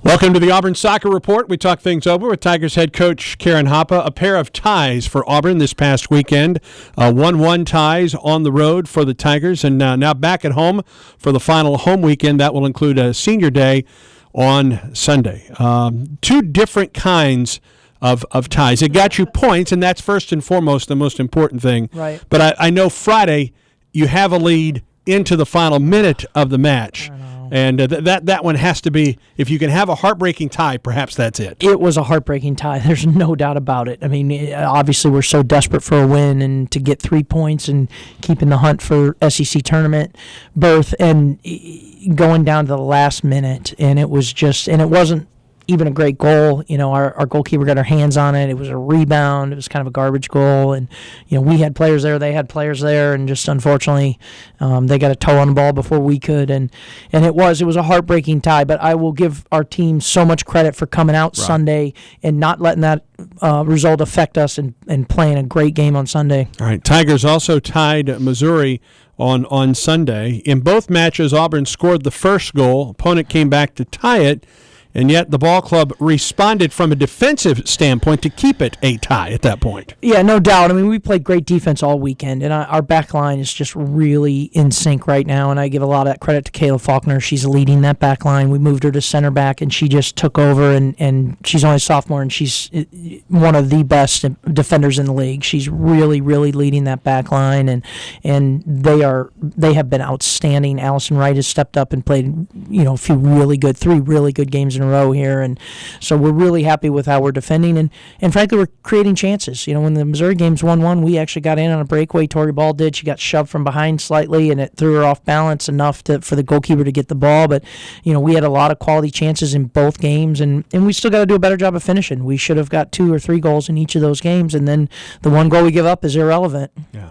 Welcome to the Auburn Soccer Report. We talk things over with Tigers head coach Karen Hoppe. A pair of ties for Auburn this past weekend. 1-1 ties on the road for the Tigers, and now back at home for the final home weekend. That will include a senior day on Sunday. Two different kinds of ties. It got you points, and that's first and foremost the most important thing. Right. But I know Friday you have a lead into the final minute of the match. And that one has to be, if you can have a heartbreaking tie, perhaps that's it. It was a heartbreaking tie. There's no doubt about it. I mean, obviously we're so desperate for a win and to get 3 points and keep in the hunt for SEC tournament berth, and going down to the last minute. And it was just, and it wasn't even a great goal. You know, our goalkeeper got her hands on it. It was a rebound. It was kind of a garbage goal. And, you know, we had players there. They had players there. And just unfortunately, they got a toe on the ball before we could. And it was a heartbreaking tie. But I will give our team so much credit for coming out Sunday and not letting that result affect us and playing a great game on Sunday. All right. Tigers also tied Missouri on Sunday. In both matches, Auburn scored the first goal. Opponent came back to tie it. And yet the ball club responded from a defensive standpoint to keep it a tie at that point. Yeah, no doubt. I mean, we played great defense all weekend, and our back line is just really in sync right now, and I give a lot of that credit to Kayla Faulkner. She's leading that back line. We moved her to center back, and she just took over, and she's only a sophomore, and she's one of the best defenders in the league. She's really, really leading that back line, and they have been outstanding. Allison Wright has stepped up and played, three really good games in a row here, and so we're really happy with how we're defending, and frankly we're creating chances. You know, when the Missouri game's 1-1, we actually got in on a breakaway. Tori Ball did. She got shoved from behind slightly, and it threw her off balance enough for the goalkeeper to get the ball. But you know, we had a lot of quality chances in both games, and we still got to do a better job of finishing. We should have got 2 or 3 goals in each of those games, and then the one goal we give up is irrelevant. Yeah.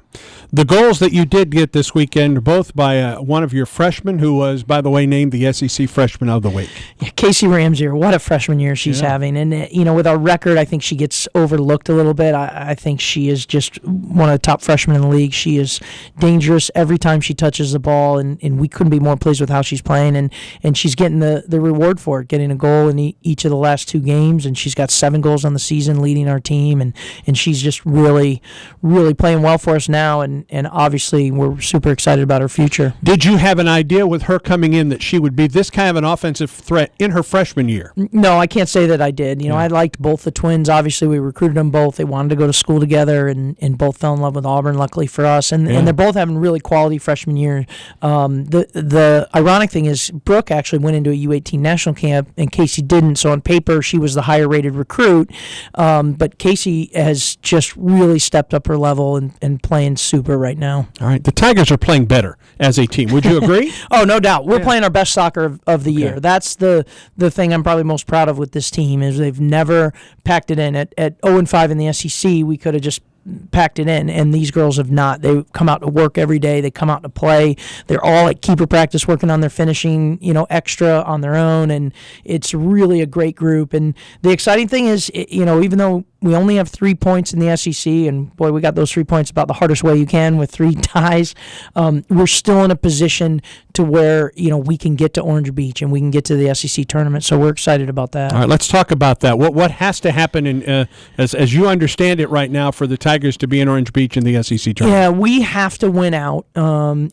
The goals that you did get this weekend are both by one of your freshmen, who was, by the way, named the SEC Freshman of the Week. Yeah, Casey Ramsey, what a freshman year she's having. And, you know, with our record, I think she gets overlooked a little bit. I think she is just one of the top freshmen in the league. She is dangerous every time she touches the ball, and we couldn't be more pleased with how she's playing. And she's getting the reward for it, getting a goal in each of the last 2 games, and she's got 7 goals on the season leading our team, and she's just really, really playing well for us now, and obviously we're super excited about her future. Did you have an idea with her coming in that she would be this kind of an offensive threat in her freshman year? No, I can't say that I did. You know, I liked both the twins. Obviously, we recruited them both. They wanted to go to school together, and both fell in love with Auburn, luckily for us. And they're both having really quality freshman year. The ironic thing is Brooke actually went into a U18 national camp, and Casey didn't. So on paper, she was the higher-rated recruit. But Casey has just really stepped up her level and playing super right now. All right. The Tigers are playing better as a team. Would you agree? Oh, no doubt. We're playing our best soccer of the year. That's the thing I'm probably most proud of with this team, is they've never packed it in. At 0-5 in the SEC, we could have just packed it in, and these girls have not. They come out to work every day. They come out to play. They're all at keeper practice working on their finishing, extra on their own, and it's really a great group. And the exciting thing is, even though we only have 3 points in the SEC, and boy, we got those 3 points about the hardest way you can with 3 ties. We're still in a position to where we can get to Orange Beach and we can get to the SEC tournament. So we're excited about that. All right, let's talk about that. What has to happen as you understand it right now for the Tigers to be in Orange Beach in the SEC tournament? Yeah, we have to win out.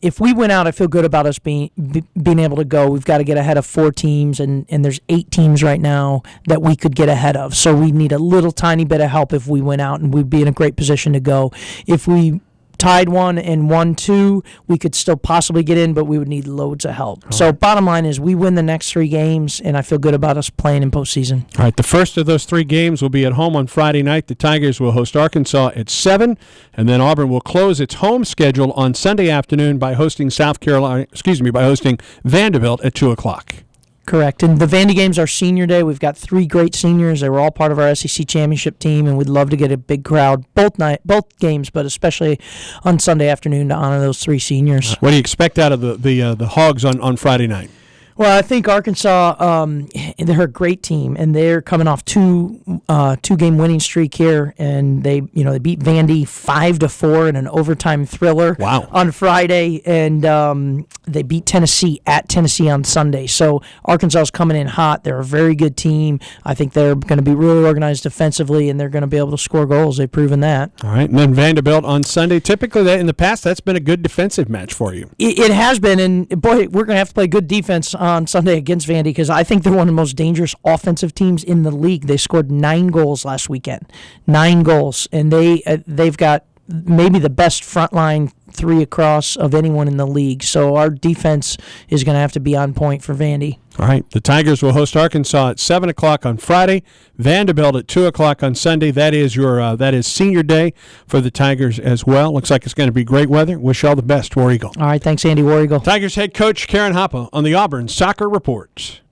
If we win out, I feel good about us being able to go. We've got to get ahead of 4 teams, and there's 8 teams right now that we could get ahead of. So we need a little tiny bit of help if we win out, and we'd be in a great position to go. If we tied 1 and won 2, we could still possibly get in, but we would need loads of help. So bottom line is we win the next 3 games, and I feel good about us playing in postseason. All right, the first of those 3 games will be at home on Friday night. The Tigers will host Arkansas at 7, and then Auburn will close its home schedule on Sunday afternoon by hosting Vanderbilt at 2:00. Correct. And the Vandy games are senior day. We've got 3 great seniors. They were all part of our SEC championship team, and we'd love to get a big crowd both games, but especially on Sunday afternoon to honor those 3 seniors. What do you expect out of the Hogs on Friday night? Well, I think Arkansas, they're a great team, and they're coming off two-game winning streak here, and they beat Vandy 5-4 in an overtime thriller on Friday, and they beat Tennessee at Tennessee on Sunday. So Arkansas is coming in hot. They're a very good team. I think they're going to be really organized defensively, and they're going to be able to score goals. They've proven that. All right, and then Vanderbilt on Sunday. Typically, in the past, that's been a good defensive match for you. It has been, and boy, we're going to have to play good defense on Sunday against Vandy because I think they're one of the most dangerous offensive teams in the league. They scored 9 goals last weekend, 9 goals, and they've got maybe the best frontline 3 across of anyone in the league. So our defense is going to have to be on point for Vandy. All right, the Tigers will host Arkansas at 7 o'clock on Friday, Vanderbilt at 2 o'clock on Sunday. That is senior day for the Tigers as well. Looks like it's going to be great weather. Wish you all the best, War Eagle. All right, thanks, Andy. War Eagle. Tigers head coach Karen Hoppe on the Auburn Soccer Report.